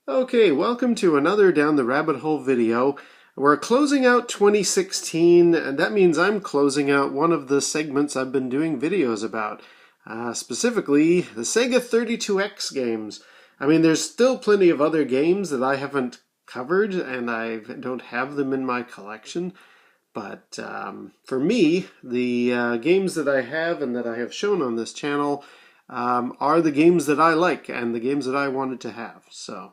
Okay, welcome to another Down the Rabbit Hole video. We're closing out 2016, and that means I'm closing out one of the segments I've been doing videos about, specifically the Sega 32X games. I mean, there's still plenty of other games that I haven't covered, and I don't have them in my collection. But for me, the games that I have and that I have shown on this channel are the games that I like and the games that I wanted to have. So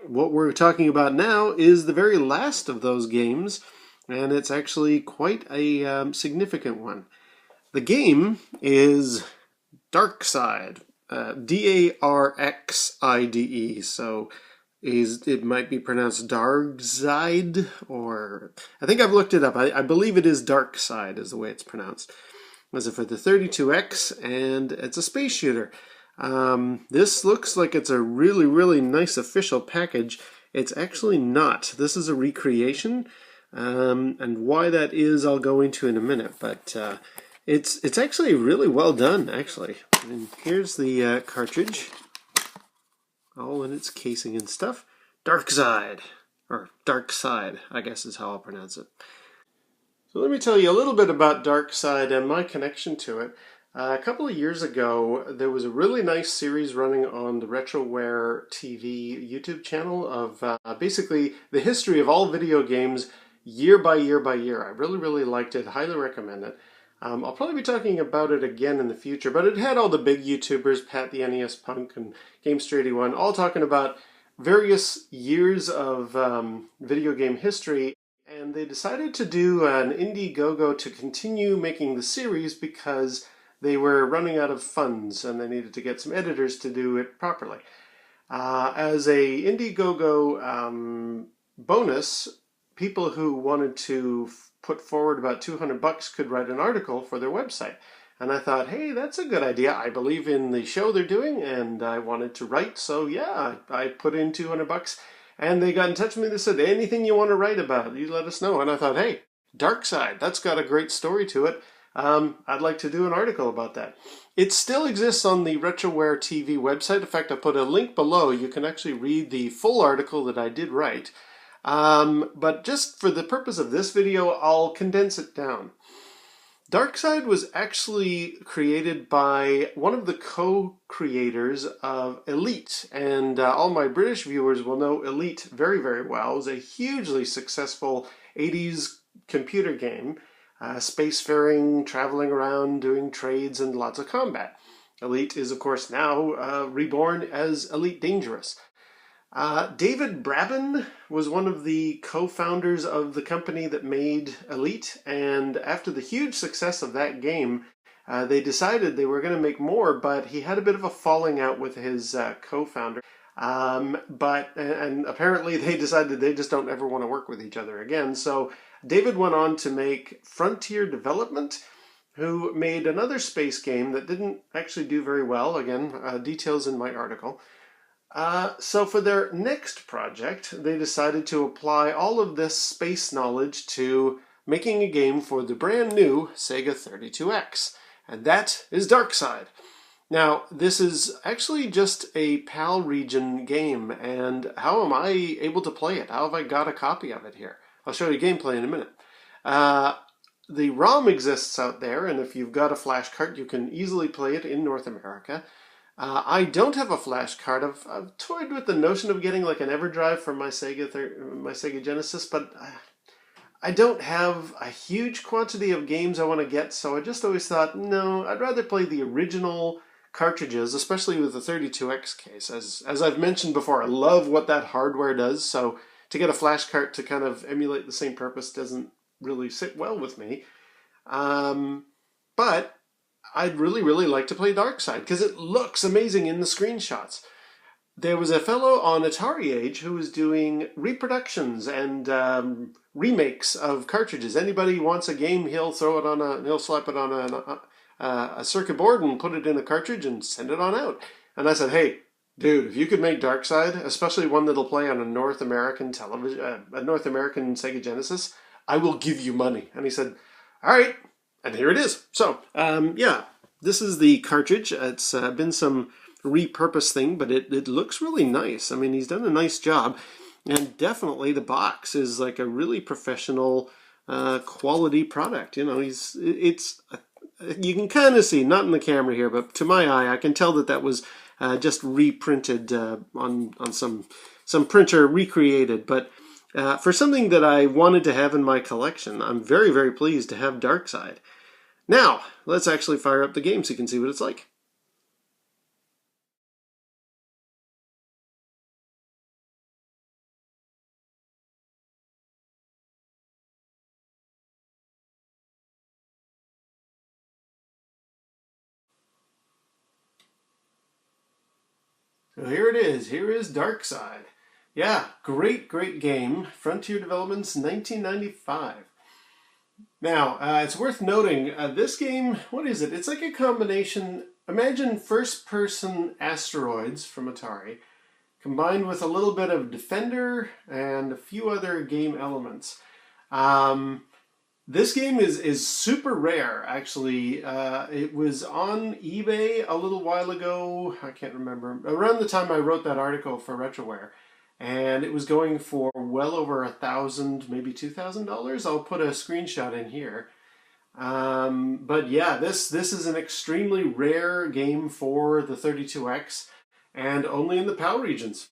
what we're talking about now is the very last of those games, and it's actually quite a significant one. The game is DarXide, DarXide, so it might be pronounced DarXide, or I think I've looked it up. I believe it is DarXide is the way it's pronounced. As for the 32X, and it's a space shooter. This looks like it's a really nice official package. It's actually not. This is a recreation, and why that is I'll go into in a minute. But it's actually really well done, actually. And here's the cartridge, all in its casing and stuff. DarXide, or DarXide, I guess is how I'll pronounce it. So let me tell you a little bit about DarXide and my connection to it. A couple of years ago, there was a really nice series running on the Retroware TV YouTube channel of basically the history of all video games year by year by year. I really liked it, highly recommend it. I'll probably be talking about it again in the future, but it had all the big YouTubers, Pat the NES Punk and Gamester81, all talking about various years of video game history. And they decided to do an Indiegogo to continue making the series because they were running out of funds and they needed to get some editors to do it properly. As a Indiegogo bonus, people who wanted to put forward about $200 could write an article for their website. And I thought, hey, that's a good idea. I believe in the show they're doing and I wanted to write, so yeah, I put in $200. And they got in touch with me. They said, anything you want to write about, you let us know. And I thought, hey, DarXide, that's got a great story to it. I'd like to do an article about that. It still exists on the Retroware TV website. In fact, I put a link below. You can actually read the full article that I did write. But just for the purpose of this video, I'll condense it down. DarXide was actually created by one of the co-creators of Elite, and all my British viewers will know Elite very well. It was a hugely successful 80s computer game, spacefaring, traveling around, doing trades, and lots of combat. Elite is, of course, now reborn as Elite Dangerous. David Braben was one of the co-founders of the company that made Elite, and after the huge success of that game, they decided they were going to make more, but he had a bit of a falling out with his co-founder. And apparently they decided they just don't ever want to work with each other again. So David went on to make Frontier Development, who made another space game that didn't actually do very well. Again, details in my article. So for their next project, they decided to apply all of this space knowledge to making a game for the brand new Sega 32X, and that is DarXide. Now, this is actually just a PAL region game, and how am I able to play it? How have I got a copy of it here? I'll show you gameplay in a minute. The ROM exists out there, and if you've got a flash card, you can easily play it in North America. I don't have a flash card. I've toyed with the notion of getting like an EverDrive for my Sega Genesis, but I don't have a huge quantity of games I want to get, so I just always thought, no, I'd rather play the original cartridges, especially with the 32X case. As I've mentioned before, I love what that hardware does, so to get a flash card to kind of emulate the same purpose doesn't really sit well with me. But I'd really like to play DarXide because it looks amazing in the screenshots. There was a fellow on Atari Age who was doing reproductions and remakes of cartridges. Anybody wants a game, he'll slap it on a circuit board and put it in a cartridge and send it on out. And I said, hey, dude, if you could make DarXide, especially one that'll play on a North American television, a North American Sega Genesis, I will give you money. And he said, all right. And here it is. So, yeah, this is the cartridge. It's been some repurposed thing, but it looks really nice. I mean, he's done a nice job. And definitely the box is like a really professional quality product. You know, you can kind of see, not in the camera here, but to my eye, I can tell that was just reprinted on some printer, recreated. But for something that I wanted to have in my collection, I'm very, very pleased to have DarXide. Now, let's actually fire up the game so you can see what it's like. So here it is. Here is DarXide. Yeah, great, great game. Frontier Developments, 1995. Now, it's worth noting, this game, what is it? It's like a combination, imagine first-person Asteroids from Atari, combined with a little bit of Defender and a few other game elements. This game is super rare, actually. It was on eBay a little while ago. I can't remember. Around the time I wrote that article for Retroware. And it was going for well over $1,000, maybe $2,000. I'll put a screenshot in here. But yeah, this is an extremely rare game for the 32X and only in the PAL regions.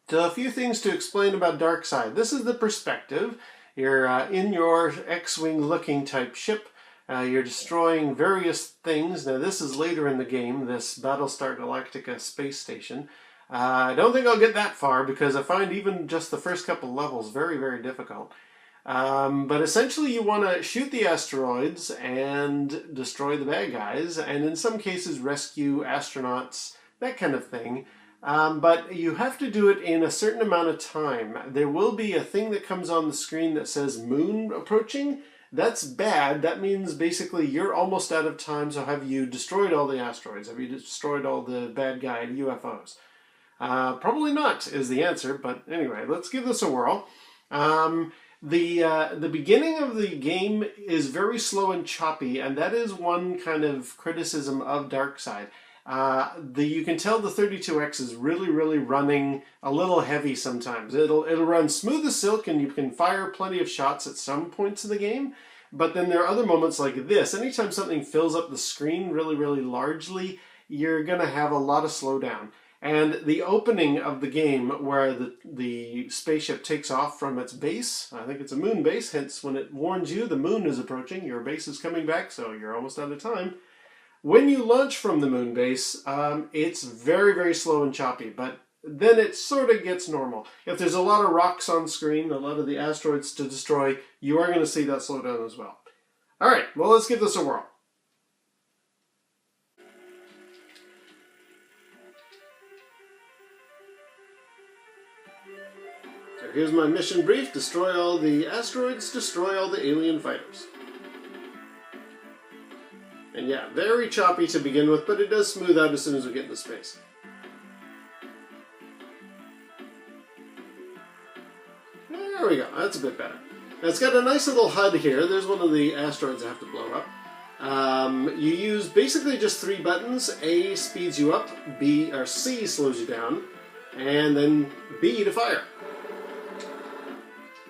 So a few things to explain about DarXide. This is the perspective. You're in your X-Wing looking type ship. You're destroying various things. Now this is later in the game, this Battlestar Galactica space station. I don't think I'll get that far because I find even just the first couple levels very, very difficult. But essentially you want to shoot the asteroids and destroy the bad guys, and in some cases rescue astronauts, that kind of thing. But you have to do it in a certain amount of time. There will be a thing that comes on the screen that says moon approaching. That's bad. That means basically you're almost out of time, so have you destroyed all the asteroids? Have you destroyed all the bad guy UFOs? Probably not is the answer, but anyway, let's give this a whirl. The beginning of the game is very slow and choppy, and that is one kind of criticism of DarXide. You can tell the 32X is really, really running a little heavy sometimes. It'll run smooth as silk and you can fire plenty of shots at some points of the game, but then there are other moments like this. Anytime something fills up the screen really, really largely, you're going to have a lot of slowdown. And the opening of the game where the spaceship takes off from its base, I think it's a moon base, hence when it warns you the moon is approaching, your base is coming back, so you're almost out of time. When you launch from the moon base, it's very, very slow and choppy, but then it sort of gets normal. If there's a lot of rocks on screen, a lot of the asteroids to destroy, you are going to see that slow down as well. All right, well, let's give this a whirl. So here's my mission brief. Destroy all the asteroids, destroy all the alien fighters. And yeah, very choppy to begin with, but it does smooth out as soon as we get into space. There we go, that's a bit better. Now it's got a nice little HUD here. There's one of the asteroids I have to blow up. You use basically just 3 buttons. A speeds you up, B or C slows you down, and then B to fire.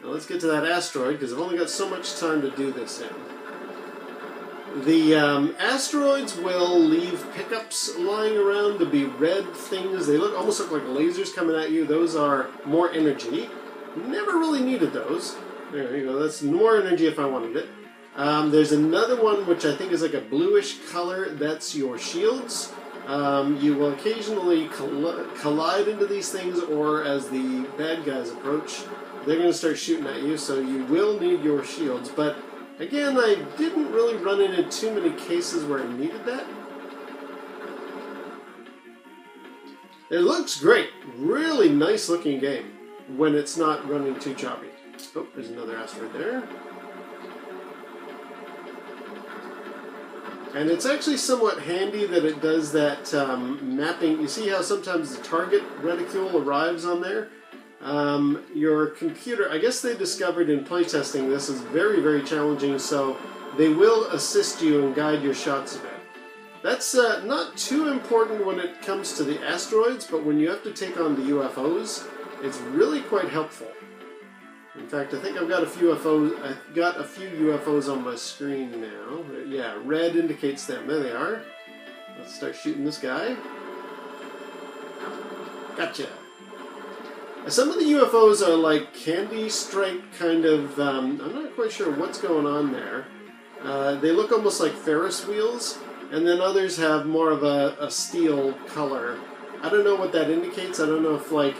Now let's get to that asteroid, because I've only got so much time to do this in. The asteroids will leave pickups lying around to be red things. They almost look like lasers coming at you. Those are more energy. Never really needed those. There you go. That's more energy if I wanted it. There's another one which I think is like a bluish color. That's your shields. You will occasionally collide into these things, or as the bad guys approach, they're going to start shooting at you, so you will need your shields. But again, I didn't really run into too many cases where I needed that. It looks great. Really nice looking game when it's not running too choppy. Oh, there's another asteroid there. And it's actually somewhat handy that it does that mapping. You see how sometimes the target reticule arrives on there? Your computer, I guess they discovered in playtesting this is very, very challenging, so they will assist you and guide your shots a bit. That's not too important when it comes to the asteroids, but when you have to take on the UFOs, it's really quite helpful. In fact, I think I've got a few UFOs on my screen now. Yeah, red indicates them. There they are. Let's start shooting this guy. Gotcha. Some of the UFOs are like candy stripe kind of, I'm not quite sure what's going on there. They look almost like Ferris wheels, and then others have more of a steel color. I don't know what that indicates. I don't know if like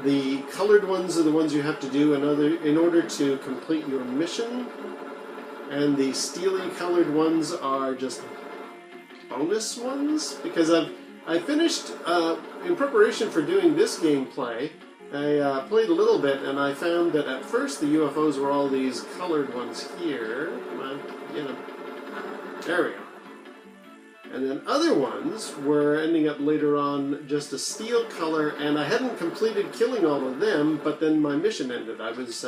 the colored ones are the ones you have to do in order to complete your mission, and the steely colored ones are just bonus ones, because I finished, in preparation for doing this gameplay, I played a little bit, and I found that at first the UFOs were all these colored ones here. Come on, get them. There we go. And then other ones were ending up later on just a steel color, and I hadn't completed killing all of them, but then my mission ended. I was,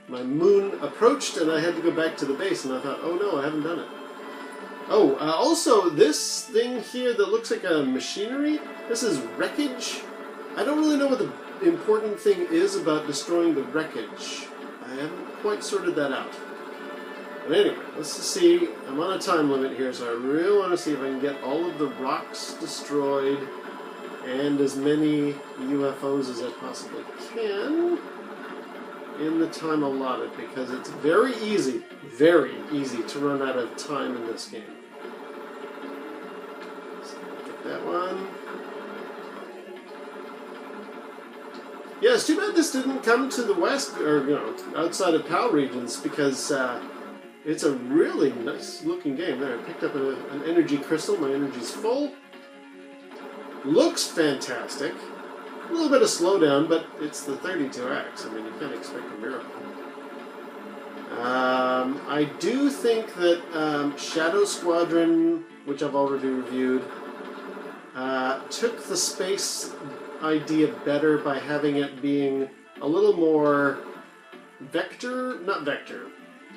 my moon approached, and I had to go back to the base, and I thought, oh no, I haven't done it. Oh, also, this thing here that looks like a machinery, this is wreckage. I don't really know what the important thing is about destroying the wreckage. I haven't quite sorted that out. But anyway, let's just see. I'm on a time limit here, so I really want to see if I can get all of the rocks destroyed and as many UFOs as I possibly can in the time allotted, because it's very easy to run out of time in this game. So get that one. Yeah, it's too bad this didn't come to the west, or, you know, outside of PAL regions, because it's a really nice looking game. There, I picked up an energy crystal. My energy's full. Looks fantastic. A little bit of slowdown, but it's the 32X. I mean, you can't expect a miracle. I do think that Shadow Squadron, which I've already reviewed, took the space idea better by having it being a little more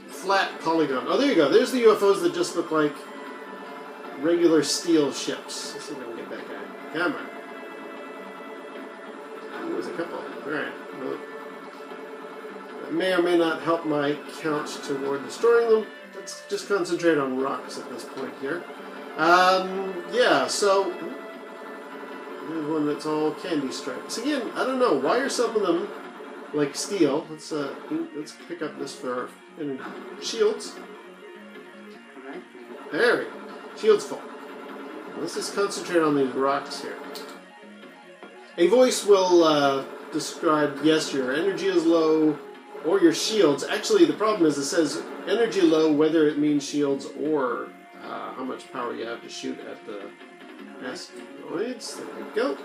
flat polygon. Oh, there you go. There's the UFOs that just look like regular steel ships. Let's see if I can get that guy. Come on. There's a couple. Alright. Well, that may or may not help my count toward destroying them. Let's just concentrate on rocks at this point here. Yeah, so there's one that's all candy stripes. Again, I don't know. Why are some of them like steel? Let's pick up this for shields. There we go. Shields full. Let's just concentrate on these rocks here. A voice will describe, yes, your energy is low, or your shields. Actually, the problem is it says energy low, whether it means shields or how much power you have to shoot at the asteroids. There we go.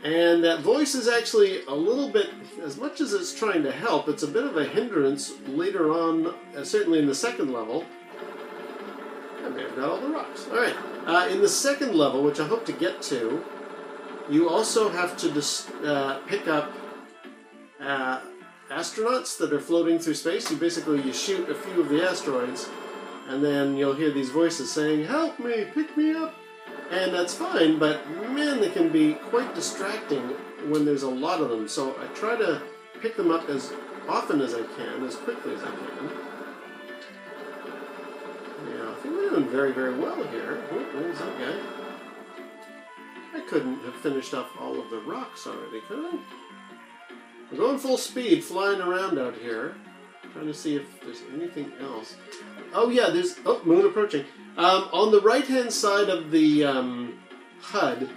And that voice is actually a little bit, as much as it's trying to help, it's a bit of a hindrance later on, certainly in the second level. I may have got all the rocks. Alright, in the second level, which I hope to get to, you also have to pick up astronauts that are floating through space. You shoot a few of the asteroids, and then you'll hear these voices saying, "Help me, pick me up." And that's fine, but man, they can be quite distracting when there's a lot of them. So I try to pick them up as often as I can, as quickly as I can. Yeah, I think we're doing very, very well here. Oh, there's that guy. I couldn't have finished off all of the rocks already, could I? We're going full speed, flying around out here. Trying to see if there's anything else. Oh yeah, there's... Oh, moon approaching. On the right-hand side of the HUD,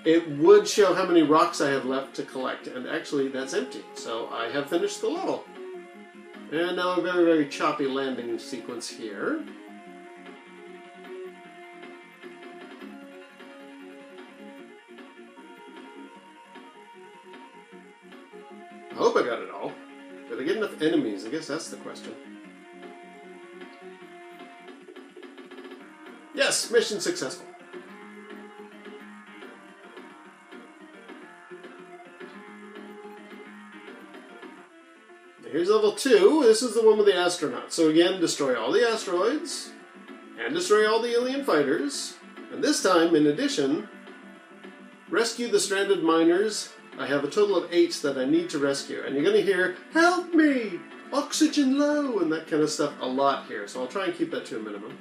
it would show how many rocks I have left to collect, and actually that's empty. So I have finished the level. And now a very, very choppy landing sequence here. I hope I got it all. Did I get enough enemies? I guess that's the question. Yes, mission successful. Here's here's level 2. This is the one with the astronauts. So again, destroy all the asteroids and destroy all the alien fighters. And this time, in addition, rescue the stranded miners. I have a total of 8 that I need to rescue. And you're going to hear, help me! Oxygen low! And that kind of stuff a lot here. So I'll try and keep that to a minimum.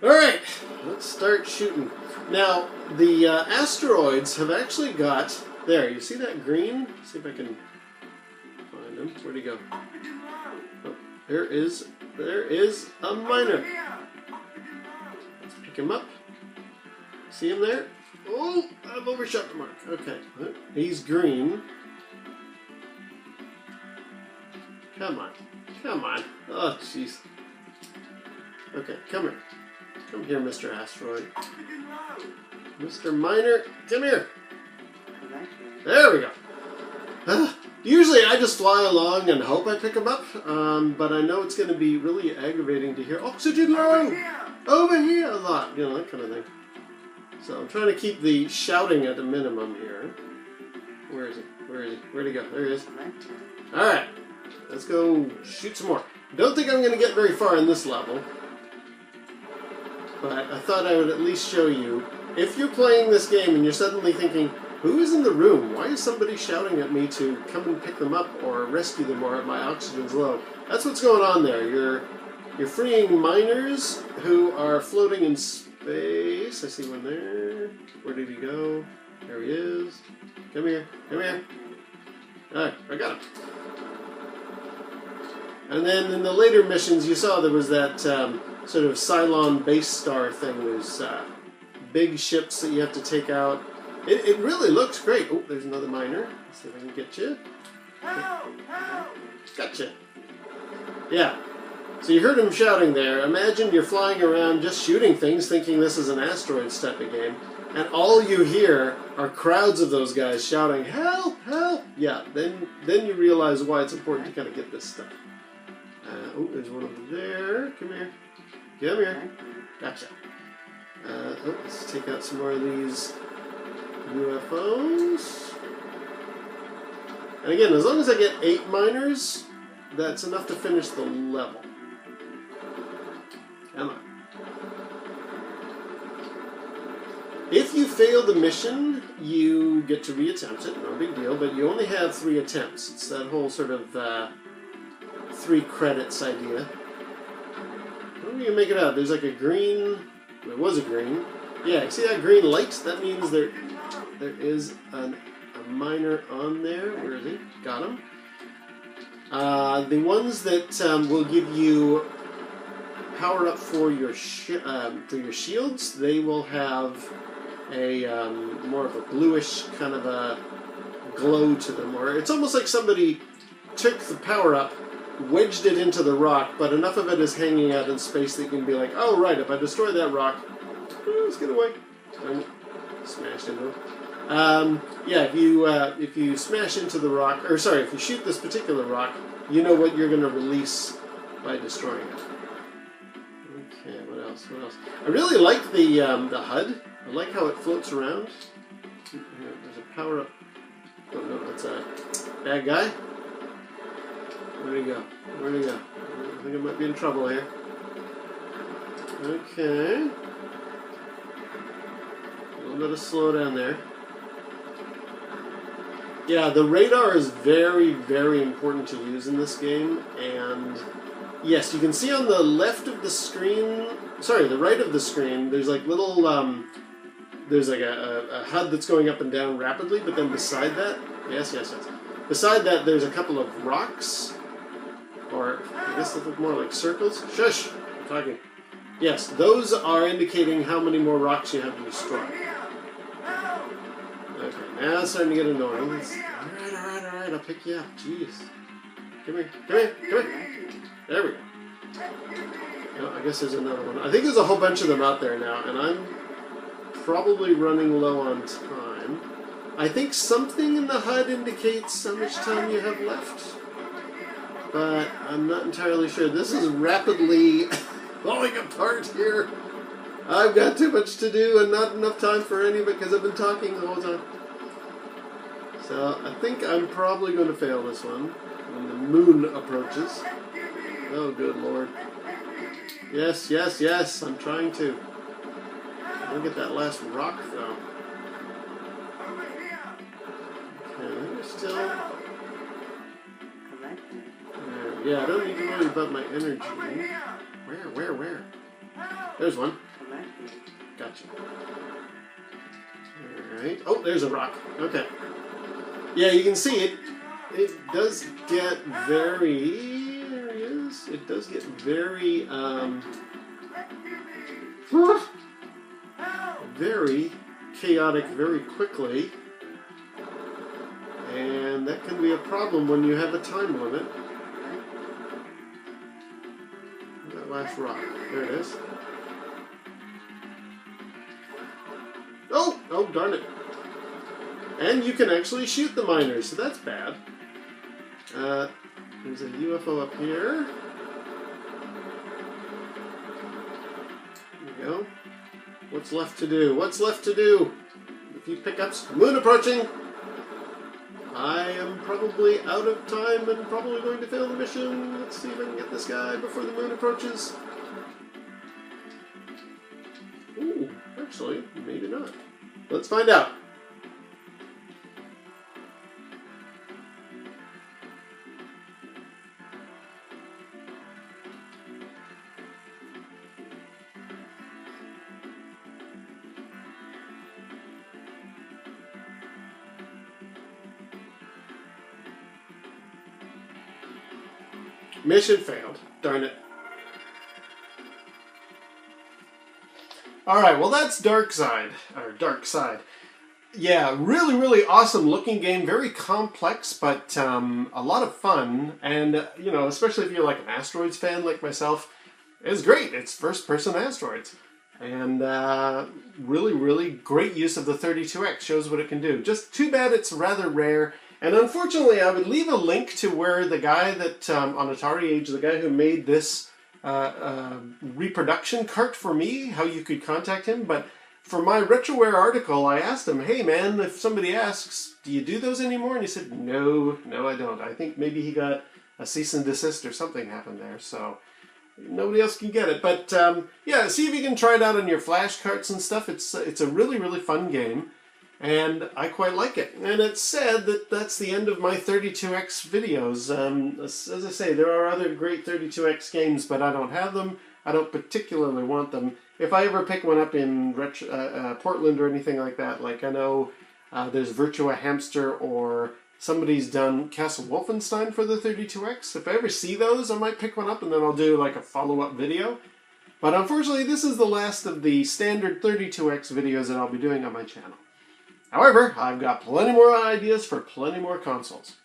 Alright, let's start shooting. Now, the asteroids have actually got... There, you see that green? See if I can find him. Where'd he go? Oh, there is a miner. Let's pick him up. See him there? Oh, I've overshot the mark. Okay, he's green. Come on. Come on. Oh, jeez. Okay, come here. Come here, Mr. Asteroid. Mr. Miner, come here. There we go. Usually I just fly along and hope I pick him up, but I know it's going to be really aggravating to hear oxygen low, over here a lot, you know, that kind of thing. So I'm trying to keep the shouting at a minimum here. Where is he? Where is he? Where'd he go? There he is. Alright, let's go shoot some more. Don't think I'm going to get very far in this level, but I thought I would at least show you. If you're playing this game and you're suddenly thinking, who is in the room? Why is somebody shouting at me to come and pick them up or rescue them or my oxygen's low? That's what's going on there. You're freeing miners who are floating in space. I see one there. Where did he go? There he is. Come here. Come here. Alright, I got him. And then in the later missions you saw there was that sort of Cylon base star thing. There's big ships that you have to take out. It really looks great. Oh, there's another miner. Let's see if I can get you. Gotcha. Yeah. So you heard him shouting there. Imagine you're flying around just shooting things thinking this is an asteroids type of game. And all you hear are crowds of those guys shouting, help, help. Yeah, then you realize why it's important to kind of get this stuff. Oh, there's one over there. Come here. Come here. Gotcha. Let's take out some more of these UFOs. And again, as long as I get 8 miners, that's enough to finish the level. Come on. If you fail the mission, you get to reattempt it. No big deal, but you only have 3 attempts. It's that whole sort of 3 credits idea. How are you gonna make it out? There's like a green... There was a green. Yeah, see that green light? That means there is a miner on there. Where is he? Got him. The ones that will give you power up for your shields, they will have a more of a bluish kind of a glow to them. Or it's almost like somebody took the power up, wedged it into the rock, but enough of it is hanging out in space that you can be like, oh right, if I destroy that rock, let's get away. Smashed into it. Yeah, if you smash into the rock, or sorry, if you shoot this particular rock, you know what you're going to release by destroying it. Okay, what else? What else? I really like the HUD. I like how it floats around. There's a power up. Oh no, that's a bad guy. Where'd he go? Where'd he go? I think I might be in trouble here. Okay. A little bit of slowdown there. Yeah, the radar is very, very important to use in this game, and yes, you can see on the left of the screen, sorry, the right of the screen, there's like little, there's like a HUD that's going up and down rapidly, but then beside that, yes, beside that there's a couple of rocks, or I guess they look more like circles. Shush! I'm talking. Yes, those are indicating how many more rocks you have to destroy. Okay, now it's starting to get annoying. Alright, I'll pick you up. Jeez. Come here, come here, come here. There we go. Oh, I guess there's another one. I think there's a whole bunch of them out there now, and I'm probably running low on time. I think something in the HUD indicates how much time you have left, but I'm not entirely sure. This is rapidly falling apart here. I've got too much to do and not enough time for any of it because I've been talking the whole time. So I think I'm probably going to fail this one. when the moon approaches. Oh, good Lord. Yes, yes, yes, I'm trying to. Look at that last rock, though. Okay, we're still... Yeah, I don't need to worry about my energy. Where? There's one. Gotcha. Alright. Oh, there's a rock. Okay. Yeah, you can see it. It does get very... There he is. It does get very, very chaotic very quickly. And that can be a problem when you have a time limit. That last rock. There it is. Oh, darn it. And you can actually shoot the miners, so that's bad. There's a UFO up here. There we go. What's left to do? What's left to do? A few pickups. Moon approaching! I am probably out of time and probably going to fail the mission. Let's see if I can get this guy before the moon approaches. Ooh, actually, maybe not. Let's find out. Mission failed. Darn it. Alright, well that's DarXide. Or DarXide. Yeah, really awesome looking game. Very complex, but a lot of fun. And, you know, especially if you're like an Asteroids fan like myself, it's great. It's first-person Asteroids. And really great use of the 32X. Shows what it can do. Just too bad it's rather rare. And unfortunately, I would leave a link to where the guy that, on Atari Age, the guy who made this reproduction cart for me, how you could contact him. But for my Retroware article, I asked him, hey man, if somebody asks, do you do those anymore? And he said, no, I don't. I think maybe he got a cease and desist or something happened there. So nobody else can get it. But yeah, see if you can try it out on your flash carts and stuff. It's a really fun game. And I quite like it. And it's sad that that's the end of my 32X videos. As I say, there are other great 32X games, but I don't have them. I don't particularly want them. If I ever pick one up in Portland or anything like that, like I know there's Virtua Hamster or somebody's done Castle Wolfenstein for the 32X. If I ever see those, I might pick one up and then I'll do like a follow-up video. But unfortunately, this is the last of the standard 32X videos that I'll be doing on my channel. However, I've got plenty more ideas for plenty more consoles.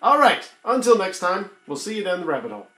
Alright, until next time, we'll see you down the rabbit hole.